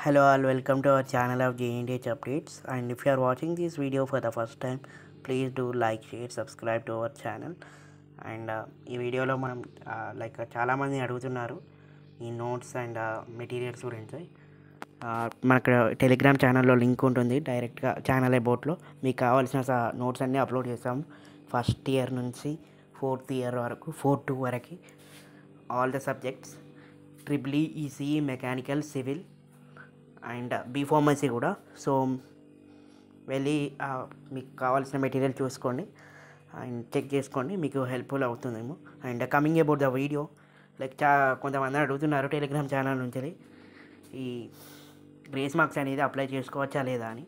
Hello all, welcome to our channel of JNDH Updates. And if you are watching this video for the first time, please do like, share, subscribe to our channel. And ఈ వీడియోలో మనం చాలామంది అడుగుతున్నారు ఈ notes and materials గురించి. మనకు Telegram ఛానల్లో link ఉంటుంది, డైరెక్ట్గా ఛానల్ అబౌట్లో మీకు కావాల్సిన నోట్స్ అన్నీ అప్లోడ్ చేస్తాము. ఫస్ట్ ఇయర్ నుంచి 4th ఇయర్ వరకు 4-2 వరకు all the subjects, triple ECE, mechanical, civil and B pharmacy కూడా. సో వెళ్ళి మీకు కావాల్సిన మెటీరియల్ చూసుకోండి అండ్ చెక్ చేసుకోండి, మీకు హెల్ప్ఫుల్ అవుతుందేమో. And coming about the video, కొంతమంది అడుగుతున్నారు టెలిగ్రామ్ ఛానల్ నుంచి ఈ గ్రేస్ మార్క్స్ అనేది అప్లై చేసుకోవచ్చా లేదా అని.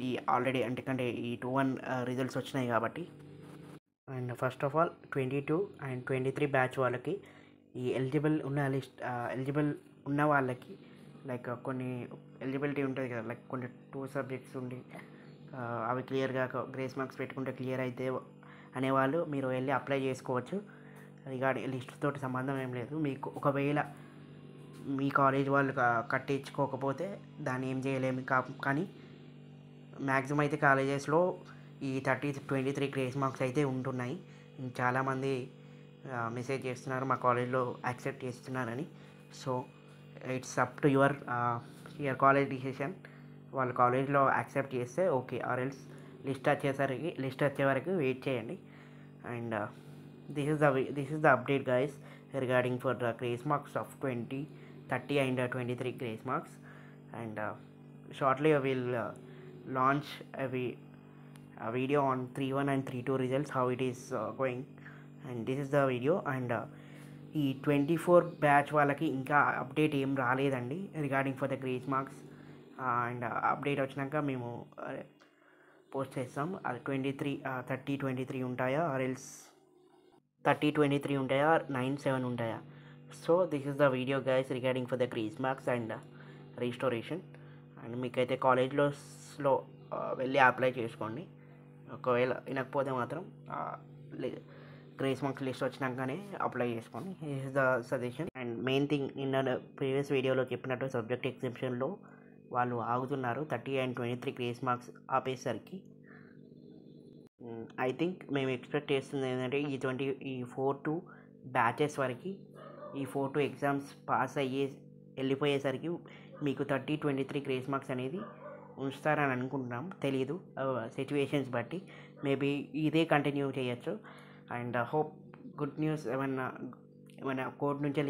ఈ ఆల్రెడీ అంటే ఈ 2-1 రిజల్ట్స్ వచ్చినాయి కాబట్టి. And first of all 22 and 23 batch వాళ్ళకి ఈ ఎలిజిబుల్ ఉన్న వాళ్ళకి కొన్ని ఎలిజిబిలిటీ ఉంటుంది కదా, కొన్ని 2 సబ్జెక్ట్స్ ఉండి అవి క్లియర్గా గ్రేస్ మార్క్స్ పెట్టుకుంటే క్లియర్ అయితే అనేవాళ్ళు మీరు వెళ్ళి అప్లై చేసుకోవచ్చు. రిగార్డింగ్ లిస్ట్ తోటి సంబంధం ఏం లేదు. మీకు ఒకవేళ మీ కాలేజ్ వాళ్ళు కట్టించుకోకపోతే దాన్ని ఏం చేయలేము. కానీ మ్యాక్సిమం అయితే కాలేజెస్లో ఈ 23 గ్రేస్ మార్క్స్ అయితే ఉంటున్నాయి. చాలామంది మెసేజ్ చేస్తున్నారు మా కాలేజ్లో యాక్సెప్ట్ చేస్తున్నారని. So it's up to your college decision. వాళ్ళ కాలేజ్లో యాక్సెప్ట్ చేస్తే ఓకే, ఆర్ ఎల్స్ లిస్ట్ వచ్చే వరకు వెయిట్ చేయండి. And this is the update guys regarding for the grace marks of 20, 30 and 23 grace marks. And shortly I will launch a video on 3-1 and 3-2 results, how it is going. And this is the video. And ఈ 24 batch వాళ్ళకి ఇంకా update ఏం రాలేదండి regarding for the grace marks. And update వచ్చినాక మేము post చేస్తాం. అది 30-23 ఉంటాయా, ఆర్ ఎల్స్ 30-23 ఉంటాయా, 9-7 ఉంటాయా. So this is the video guys regarding for the grace marks and registration. And మీకైతే కాలేజ్లో వెళ్ళి అప్లై చేసుకోండి. ఒకవేళ వినకపోతే మాత్రం గ్రేస్ మార్క్స్ లిస్ట్ వచ్చినాకనే అప్లై చేసుకోండి. This is the suggestion. And main thing, నిన్న ప్రీవియస్ వీడియోలో చెప్పినట్టు సబ్జెక్ట్ ఎగ్జామ్షన్లో వాళ్ళు ఆగుతున్నారు 30 అండ్ 23 గ్రేస్ మార్క్స్ ఆపేసరికి. ఐ థింక్ మేము ఎక్స్పెక్ట్ చేస్తుంది ఏంటంటే ఈ 4-2 బ్యాచెస్ వరకు, ఈ 4-2 ఎగ్జామ్స్ పాస్ వెళ్ళిపోయేసరికి మీకు 30-23 గ్రేస్ మార్క్స్ అనేది ఉంచుతారని అనుకుంటున్నాం. తెలీదు, సిచ్యువేషన్స్ బట్టి మేబీ ఇదే కంటిన్యూ చేయొచ్చు. అండ్ హోప్ గుడ్ న్యూస్, ఏమైనా కోర్ట్ నుంచి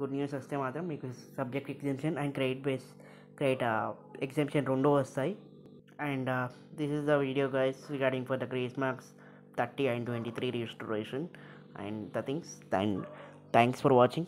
గుడ్ న్యూస్ వస్తే మాత్రం మీకు subject exemption and credit exemption 2 వస్తాయి. And this is the video guys regarding for the grace marks 30 and 23 restoration and the things. And thanks for watching.